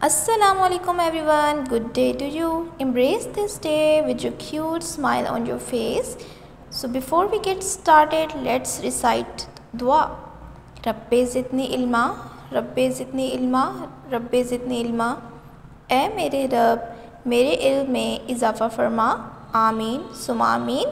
Assalamu alaikum everyone, good day to you. Embrace this day with your cute smile on your face. So before we get started, let's recite dua. Rabbe zidni ilma, Rabbe zidni ilma, Rabbe zidni ilma. ए मेरे रब मेरे इल्म में इजाफ़ा फरमा, आमीन सुमा आमीन.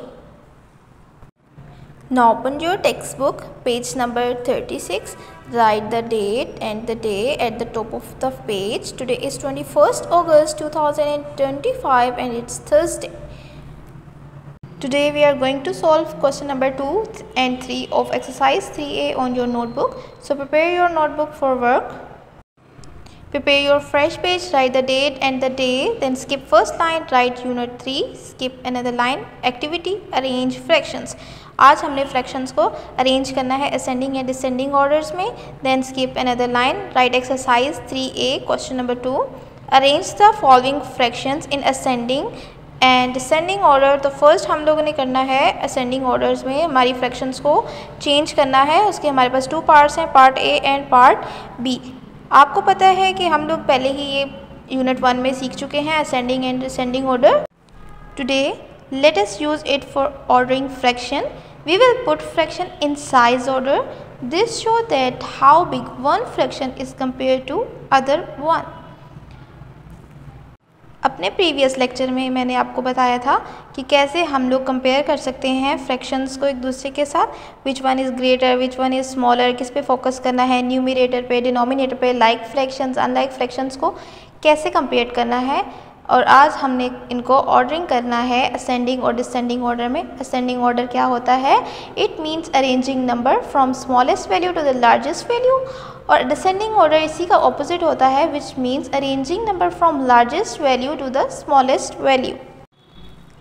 Now open your textbook, page number 36. Write the date and the day at the top of the page. Today is 21st August 2025 and it's Thursday. Today we are going to solve question number 2 and 3 of exercise 3A on your notebook. So prepare your notebook for work. Prepare your fresh page, write the date and the day, then skip first line, write unit 3, skip another line, activity, arrange fractions. आज हमने fractions को arrange करना है ascending या descending orders में. Then skip another line, write exercise 3A question number 2. Arrange the following fractions in ascending and descending order. तो first हम लोगों ने करना है असेंडिंग ऑर्डर्स में हमारी फ्रैक्शंस को चेंज करना है. उसके हमारे पास 2 पार्ट्स हैं, part A and part B. आपको पता है कि हम लोग पहले ही ये यूनिट 1 में सीख चुके हैं ascending and descending order. Today let us use it for ordering fraction. We will put fraction in size order. This show that how big one fraction is compared to other one. अपने previous lecture में मैंने आपको बताया था कि कैसे हम लोग कंपेयर कर सकते हैं फ्रैक्शंस को एक दूसरे के साथ. Which one is greater, which one is smaller, किस पे फोकस करना है, न्यूमरेटर पे, डिनोमिनेटर पे, लाइक फ्रैक्शंस अनलाइक फ्रैक्शंस को कैसे कंपेयर करना है. और आज हमने इनको ऑर्डरिंग करना है असेंडिंग और डिसेंडिंग ऑर्डर में. असेंडिंग ऑर्डर क्या होता है? It means arranging number from smallest value to the largest value. और डिसेंडिंग ऑर्डर इसी का ऑपोजिट होता है which means arranging number from largest value to the smallest value.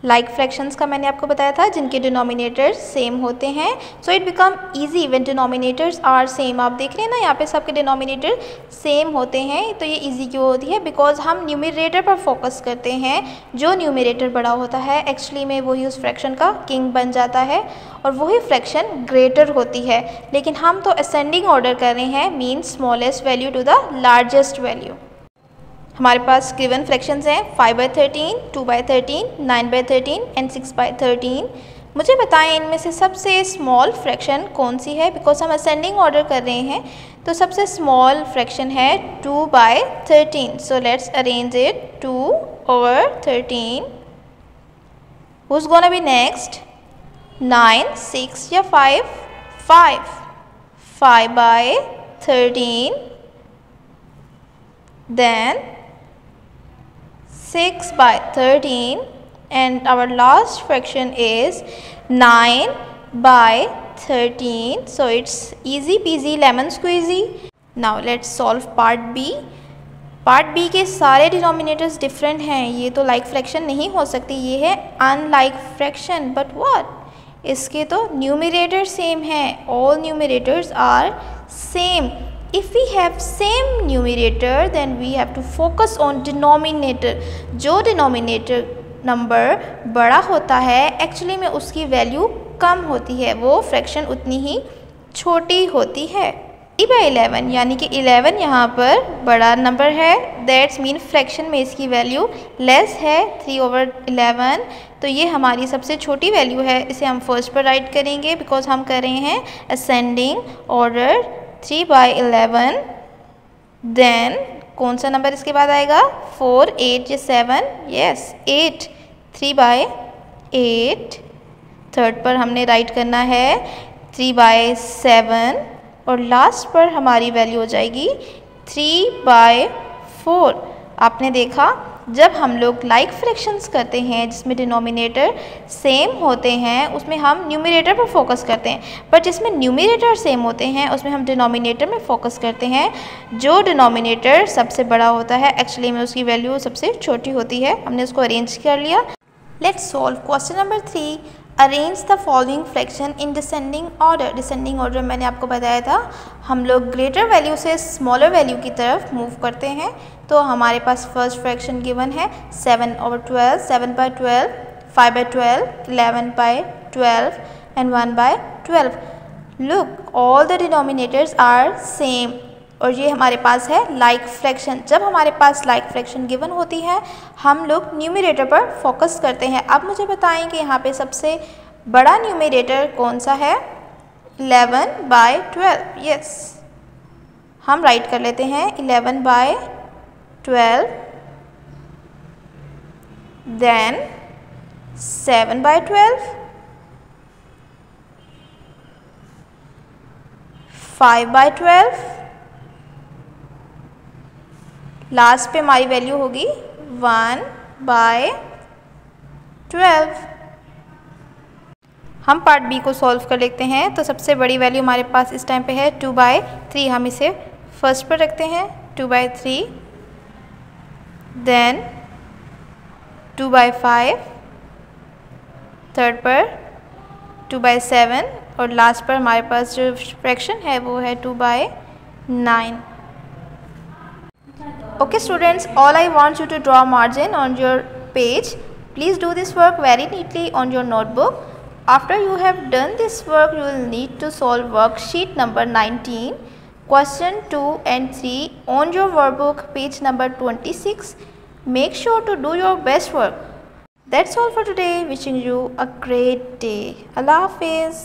Like fractions का मैंने आपको बताया था जिनके डिनोमिनेटर्स सेम होते हैं. So it become easy when denominators are same. आप देख रहे हैं ना यहाँ पे सबके डिनोमिनेटर सेम होते हैं. तो ये ईजी क्यों होती है? बिकॉज हम न्यूमरेटर पर फोकस करते हैं. जो न्यूमरेटर बड़ा होता है एक्चुअली में वही उस फ्रैक्शन का किंग बन जाता है और वही फ्रैक्शन ग्रेटर होती है. लेकिन हम तो असेंडिंग ऑर्डर कर रहे हैं, means smallest value to the largest value. हमारे पास गिवन फ्रैक्शंस हैं 5/13, 2/13, 9/13 एंड 6/13. मुझे बताएं इनमें से सबसे स्मॉल फ्रैक्शन कौन सी है. बिकॉज हम असेंडिंग ऑर्डर कर रहे हैं तो सबसे स्मॉल फ्रैक्शन है 2/13. So let's arrange it 2/13. Whose gonna be next? 9, 6 या 5? 5. 5/13. Then 6/13 and our last fraction is 9/13. So it's easy peasy lemon squeezy. Now let's solve part B. Part B के सारे denominators different हैं. ये तो like fraction नहीं हो सकती, ये है अनलाइक फ्रैक्शन. But what? इसके तो न्यूमरेटर सेम हैं. All numerators are same. If we have same numerator then we have to focus on denominator. जो denominator नंबर बड़ा होता है एक्चुअली में उसकी वैल्यू कम होती है, वो फ्रैक्शन उतनी ही छोटी होती है. 3/11 यानी कि 11 यहाँ पर बड़ा नंबर है. दैट्स मीन फ्रैक्शन में इसकी वैल्यू लेस है 3/11. तो ये हमारी सबसे छोटी वैल्यू है. इसे हम फर्स्ट पर राइट करेंगे बिकॉज हम कर रहे हैं असेंडिंग ऑर्डर. 3/11. देन कौन सा नंबर इसके बाद आएगा? 4, 8 या 7? यस 8. 3/8. थर्ड पर हमने राइट करना है 3/7 और लास्ट पर हमारी वैल्यू हो जाएगी 3/4. आपने देखा जब हम लोग लाइक फ्रैक्शंस करते हैं जिसमें डिनोमिनेटर सेम होते हैं उसमें हम न्यूमरेटर पर फोकस करते हैं. पर जिसमें न्यूमरेटर सेम होते हैं उसमें हम डिनोमिनेटर में फोकस करते हैं. जो डिनोमिनेटर सबसे बड़ा होता है एक्चुअली में उसकी वैल्यू सबसे छोटी होती है. हमने उसको अरेंज कर लिया. Let's solve question number 3. Arrange the following fraction in descending order. Descending order मैंने आपको बताया था हम लोग ग्रेटर वैल्यू से स्मॉलर वैल्यू की तरफ मूव करते हैं. तो हमारे पास फर्स्ट फ्रैक्शन गिवन है 7/12, 7/12, 5/12, 11/12 and 1/12. Look, all the denominators are same. और ये हमारे पास है लाइक फ्रैक्शन। जब हमारे पास लाइक फ्रैक्शन गिवन होती है हम लोग न्यूमरेटर पर फोकस करते हैं। अब मुझे बताएं कि यहाँ पे सबसे बड़ा न्यूमरेटर कौन सा है? 11/12। यस, हम राइट कर लेते हैं 11/12, देन 7/12, 5/12, लास्ट पे हमारी वैल्यू होगी 1/12। हम पार्ट बी को सॉल्व कर लेते हैं। तो सबसे बड़ी वैल्यू हमारे पास इस टाइम पे है 2/3। हम इसे फर्स्ट पर रखते हैं 2/3, देन 2/5, थर्ड पर 2/7 और लास्ट पर हमारे पास जो फ्रैक्शन है वो है 2/9। Okay students, all I want you to draw margin on your page. Please do this work very neatly on your notebook. After you have done this work, you will need to solve worksheet number 19, question 2 and 3 on your workbook page number 26. Make sure to do your best work. That's all for today. Wishing you a great day. Allah Hafiz.